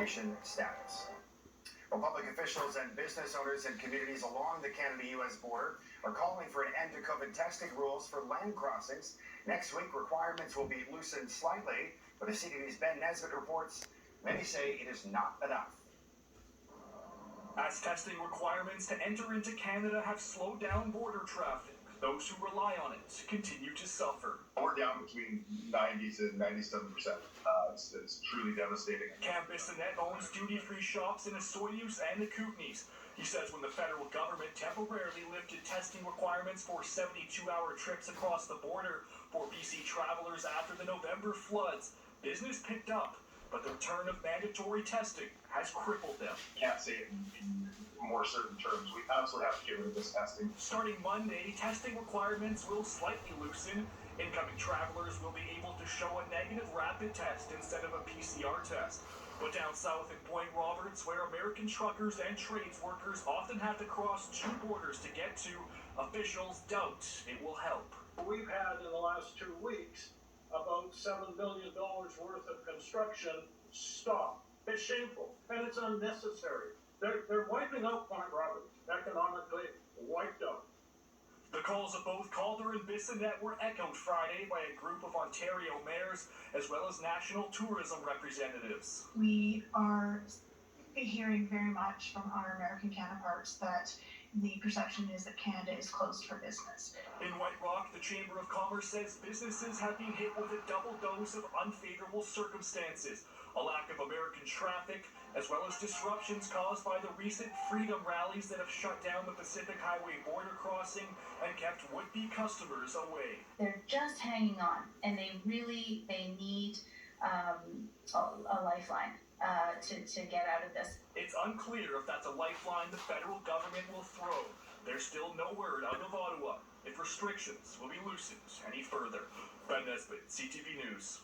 evacuation status. Well, public officials and business owners in communities along the Canada-U.S. border are calling for an end to COVID testing rules for land crossings. Next week, requirements will be loosened slightly, but as CTV's Ben Nesbitt reports, many say it is not enough. As testing requirements to enter into Canada have slowed down border traffic, those who rely on it continue to suffer. We're down between 90 to 97%. It's truly devastating. Cam Bissonnette owns duty-free shops in Osoyoos and the Kootenays. He says when the federal government temporarily lifted testing requirements for 72-hour trips across the border for BC travelers after the November floods, business picked up, but the return of mandatory testing has crippled them. Can't say it in more certain terms. We absolutely have to get rid of this testing. Starting Monday, testing requirements will slightly loosen. Incoming travelers will be able to show a negative rapid test instead of a PCR test. But down south in Point Roberts, where American truckers and trades workers often have to cross two borders to get to, officials doubt it will help. We've had in the last 2 weeks about $7 million worth of construction stop. It's shameful and it's unnecessary. They're wiping out Point Roberts, economically wiped out. The calls of both Calder and Bissonnette were echoed Friday by a group of Ontario mayors as well as national tourism representatives. We are hearing very much from our American counterparts that the perception is that Canada is closed for business. In White Rock, the Chamber of Commerce says businesses have been hit with a double dose of unfavorable circumstances, a lack of American traffic, as well as disruptions caused by the recent freedom rallies that have shut down the Pacific Highway border crossing and kept would-be customers away. They're just hanging on, and they need a lifeline to get out of this. It's unclear if that's a lifeline the federal government will throw. There's still no word out of Ottawa if restrictions will be loosened any further. Ben Nesbitt, CTV News.